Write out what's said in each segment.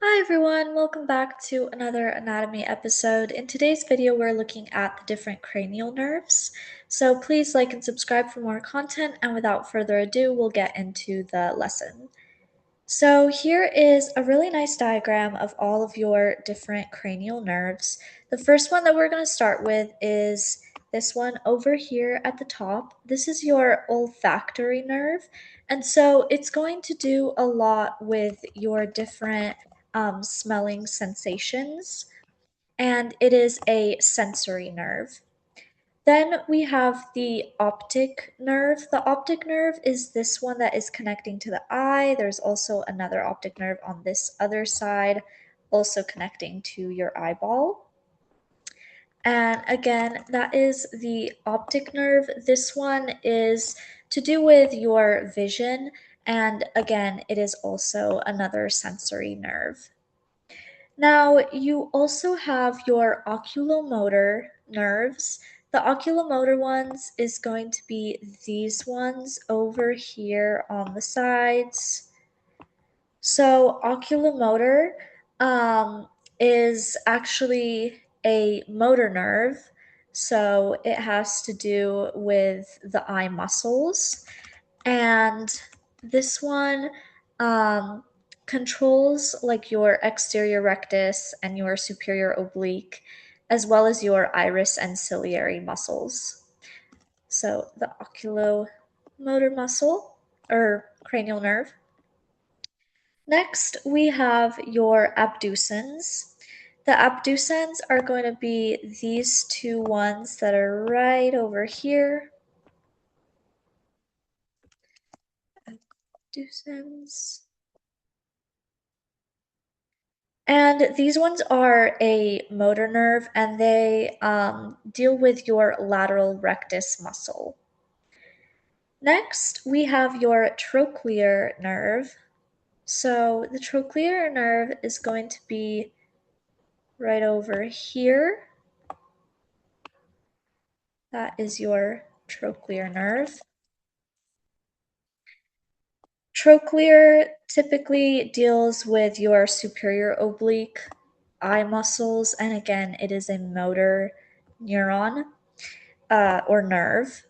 Hi everyone, welcome back to another anatomy episode. In today's video, we're looking at the different cranial nerves. So please like and subscribe for more content, and without further ado, we'll get into the lesson. So here is a really nice diagram of all of your different cranial nerves. The first one that we're going to start with is this one over here at the top. This is your olfactory nerve. And so it's going to do a lot with your different smelling sensations, and it is a sensory nerve. Then we have the optic nerve. The optic nerve is this one that is connecting to the eye. There's also another optic nerve on this other side, also connecting to your eyeball. And again, that is the optic nerve. This one is to do with your vision. And again, it is also another sensory nerve. Now, you also have your oculomotor nerves. The oculomotor ones is going to be these ones over here on the sides. So, oculomotor is actually a motor nerve. So, it has to do with the eye muscles. And this one um, controls like your exterior rectus and your superior oblique, as well as your iris and ciliary muscles. So the oculomotor muscle or cranial nerve. Next, we have your abducens. The abducens are going to be these two ones that are right over here. Abducens. And these ones are a motor nerve, and they deal with your lateral rectus muscle. Next, we have your trochlear nerve. So the trochlear nerve is going to be right over here. That is your trochlear nerve. Trochlear typically deals with your superior oblique eye muscles, and again, it is a motor neuron or nerve.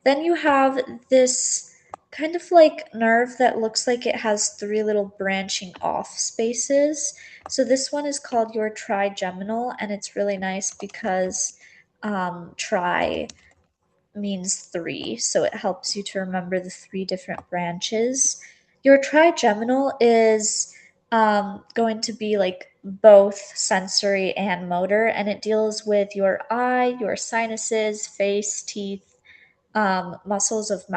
Then you have this kind of like nerve that looks like it has three little branching off spaces. So this one is called your trigeminal, and it's really nice because tri means three, so it helps you to remember the three different branches. Your trigeminal is going to be like both sensory and motor, and it deals with your eye, your sinuses, face, teeth, muscles of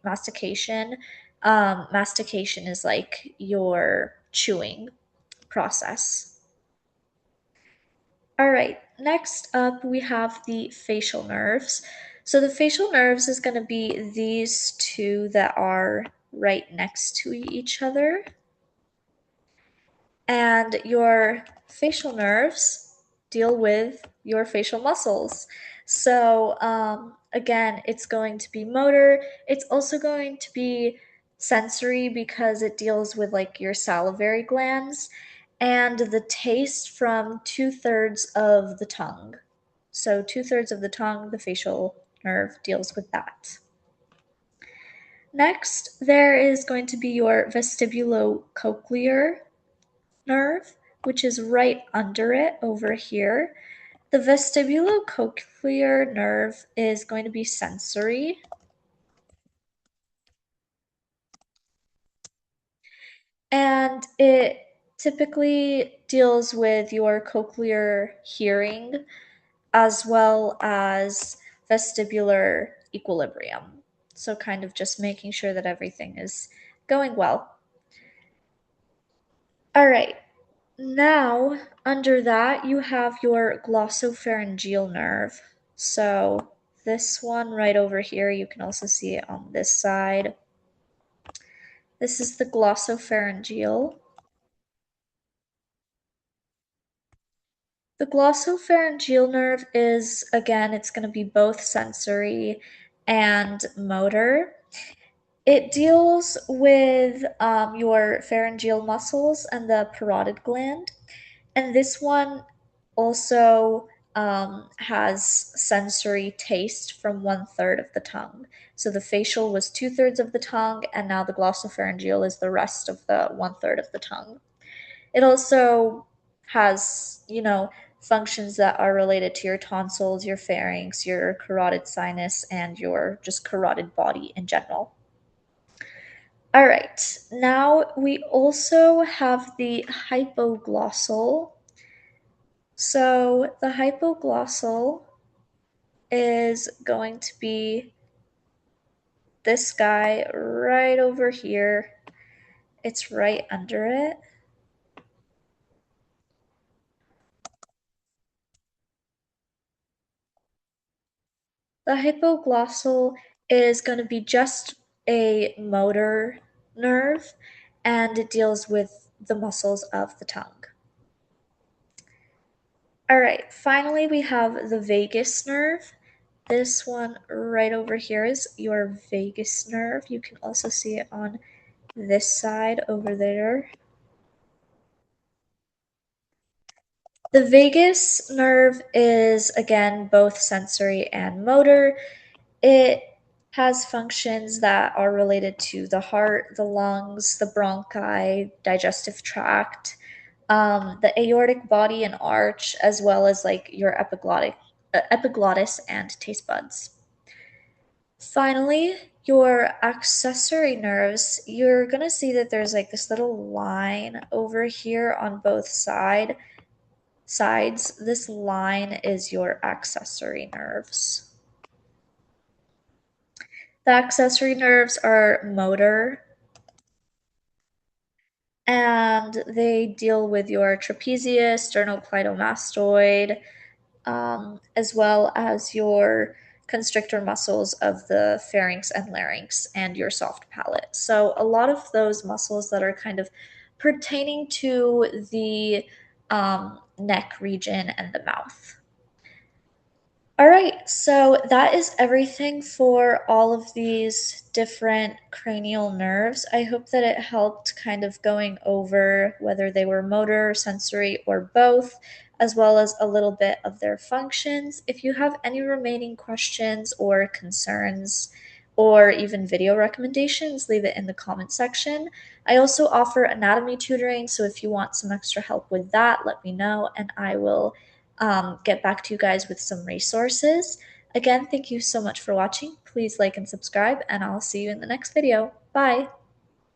mastication. Mastication is like your chewing process. All right, next up we have the facial nerves. So the facial nerves is going to be these two that are right next to each other. And your facial nerves deal with your facial muscles. So, again, it's going to be motor. It's also going to be sensory because it deals with like your salivary glands and the taste from 2/3 of the tongue. So, 2/3 of the tongue, the facial nerve deals with that. Next, there is going to be your vestibulocochlear nerve, which is right under it over here. The vestibulocochlear nerve is going to be sensory. And it typically deals with your cochlear hearing as well as vestibular equilibrium. So, kind of just making sure that everything is going well. All right, now under that you have your glossopharyngeal nerve. So, this one right over here, you can also see it on this side. This is the glossopharyngeal. The glossopharyngeal nerve is, again, it's going to be both sensory and motor. It deals with your pharyngeal muscles and the parotid gland. And this one also has sensory taste from 1/3 of the tongue. So the facial was 2/3 of the tongue, and now the glossopharyngeal is the rest of the 1/3 of the tongue. It also has, functions that are related to your tonsils, your pharynx, your carotid sinus, and your just carotid body in general. All right, now we also have the hypoglossal. So the hypoglossal is going to be this guy right over here. It's right under it. The hypoglossal is going to be just a motor nerve and it deals with the muscles of the tongue. All right, finally we have the vagus nerve. This one right over here is your vagus nerve. You can also see it on this side over there. The vagus nerve is, again, both sensory and motor. It has functions that are related to the heart, the lungs, the bronchi, digestive tract, the aortic body and arch, as well as like your epiglottis and taste buds. Finally, your accessory nerves, you're gonna see that there's like this little line over here on both sides. This line is your accessory nerves. The accessory nerves are motor and they deal with your trapezius, sternocleidomastoid, as well as your constrictor muscles of the pharynx and larynx and your soft palate. So, a lot of those muscles that are kind of pertaining to the neck region and the mouth. All right, so that is everything for all of these different cranial nerves. I hope that it helped kind of going over whether they were motor, sensory, or both, as well as a little bit of their functions. If you have any remaining questions or concerns, or even video recommendations, leave it in the comment section. I also offer anatomy tutoring, so if you want some extra help with that, let me know and I will get back to you guys with some resources. Again, thank you so much for watching. Please like and subscribe, and I'll see you in the next video. Bye!